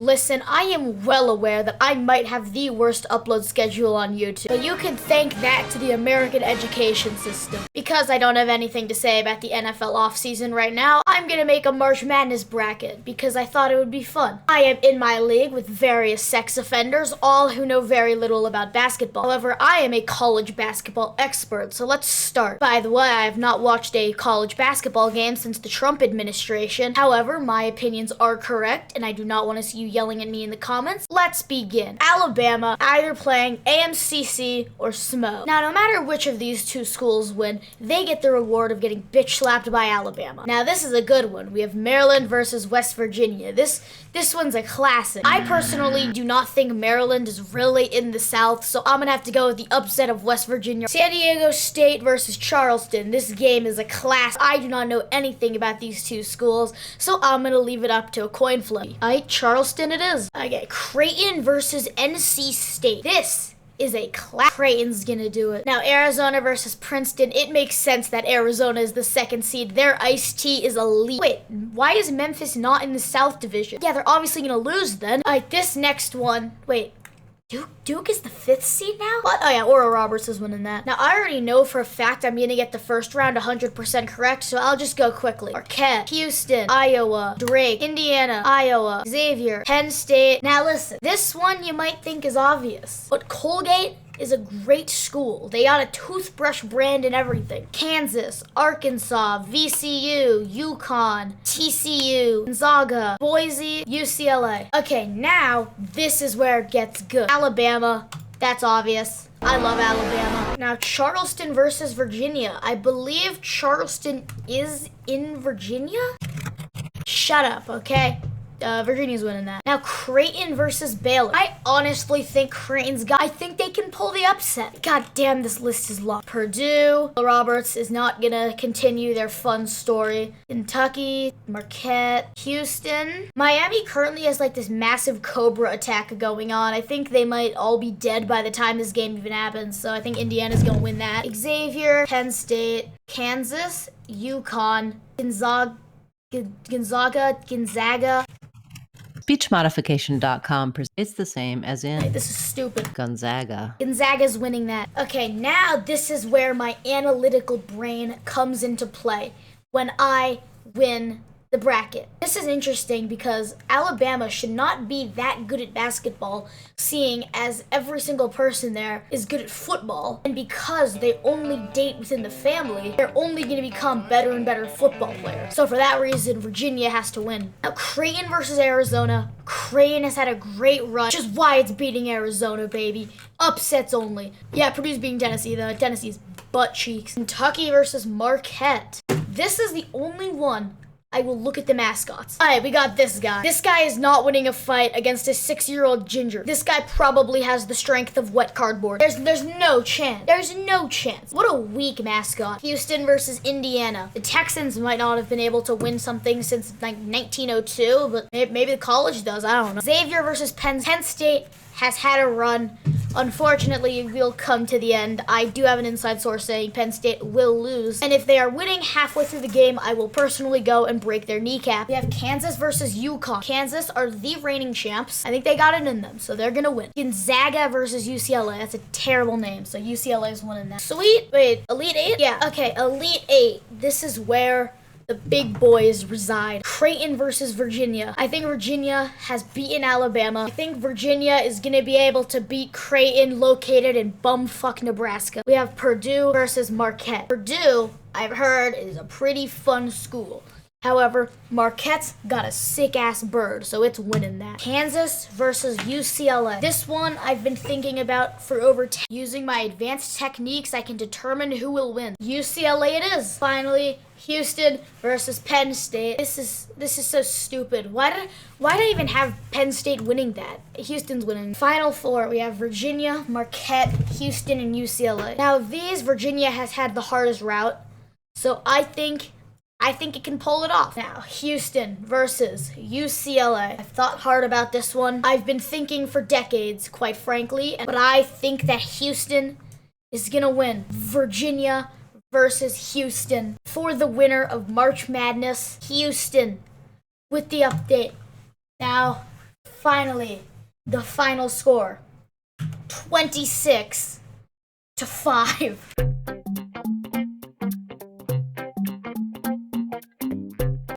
Listen, I am well aware that I might have the worst upload schedule on YouTube, but you can thank that to the American education system. Because I don't have anything to say about the NFL offseason right now, I'm gonna make a March Madness bracket because I thought it would be fun. I am in my league with various sex offenders, all who know very little about basketball. However, I am a college basketball expert, so let's start. By the way, I have not watched a college basketball game since the Trump administration. However, my opinions are correct, and I do not want to see you yelling at me in the comments. Let's begin. Alabama either playing AMCC or SMO. Now, no matter which of these two schools win, they get the reward of getting bitch slapped by Alabama. Now, this is a good one. We have Maryland versus West Virginia. This one's a classic. I personally do not think Maryland is really in the South, so I'm gonna have to go with the upset of West Virginia. San Diego State versus Charleston. This game is a class. I do not know anything about these two schools, so I'm gonna leave it up to a coin flip. Alright, Charleston it is. Okay, Creighton versus NC State. This is a class. Creighton's gonna do it. Now, Arizona versus Princeton. It makes sense that Arizona is the second seed. Their iced tea is elite. Wait, why is Memphis not in the South Division? Yeah, they're obviously gonna lose then. Alright, this next one. Wait. Duke is the 5th seed now? What? Oh yeah, Oral Roberts is winning that. Now, I already know for a fact I'm gonna get the first round 100% correct, so I'll just go quickly. Marquette, Houston, Iowa, Drake, Indiana, Iowa, Xavier, Penn State. Now listen, this one you might think is obvious, but Colgate is a great school. They got a toothbrush brand and everything. Kansas, Arkansas, VCU, UConn, TCU, Gonzaga, Boise, UCLA. Okay, now this is where it gets good. Alabama, that's obvious. I love Alabama. Now, Charleston versus Virginia. I believe Charleston is in Virginia? Shut up, okay? Virginia's winning that. Now, Creighton versus Baylor. I honestly think I think they can pull the upset. God damn, this list is long. Purdue, Roberts is not gonna continue their fun story. Kentucky, Marquette, Houston. Miami currently has like this massive Cobra attack going on. I think they might all be dead by the time this game even happens, so I think Indiana's gonna win that. Xavier, Penn State, Kansas, UConn, Gonzaga. Speechmodification.com. It's the same as in This is stupid. Gonzaga. Gonzaga's winning that. Okay, now this is where my analytical brain comes into play when I win the bracket. This is interesting because Alabama should not be that good at basketball, seeing as every single person there is good at football. And because they only date within the family, they're only going to become better and better football players. So for that reason, Virginia has to win. Now, Creighton versus Arizona. Creighton has had a great run, which is why it's beating Arizona, baby. Upsets only. Yeah, Purdue's beating Tennessee, though. Tennessee's butt cheeks. Kentucky versus Marquette. This is the only one I will look at the mascots. Alright, we got this guy. This guy is not winning a fight against a 6-year-old ginger. This guy probably has the strength of wet cardboard. There's no chance. There's no chance. What a weak mascot. Houston versus Indiana. The Texans might not have been able to win something since like 1902, but maybe the college does. I don't know. Xavier versus Penn State has had a run. Unfortunately, it will come to the end. I do have an inside source saying Penn State will lose. And if they are winning halfway through the game, I will personally go and break their kneecap. We have Kansas versus UConn. Kansas are the reigning champs. I think they got it in them, so they're gonna win. Gonzaga versus UCLA. That's a terrible name, so UCLA is winning that. Sweet. Wait, Elite 8? Yeah, okay, Elite 8. This is where the big boys reside. Creighton versus Virginia. I think Virginia has beaten Alabama. I think Virginia is gonna be able to beat Creighton, located in bumfuck Nebraska. We have Purdue versus Marquette. Purdue, I've heard, is a pretty fun school. However, Marquette's got a sick-ass bird, so it's winning that. Kansas versus UCLA. This one I've been thinking about for over 10. Using my advanced techniques, I can determine who will win. UCLA it is. Finally, Houston versus Penn State. This is so stupid. Why did I even have Penn State winning that? Houston's winning. Final four, we have Virginia, Marquette, Houston, and UCLA. Now, Virginia has had the hardest route, so I think it can pull it off. Now, Houston versus UCLA. I've thought hard about this one. I've been thinking for decades, quite frankly, but I think that Houston is gonna win. Virginia versus Houston for the winner of March Madness. Houston with the update. Now, Finally, the final score. 26 to 5.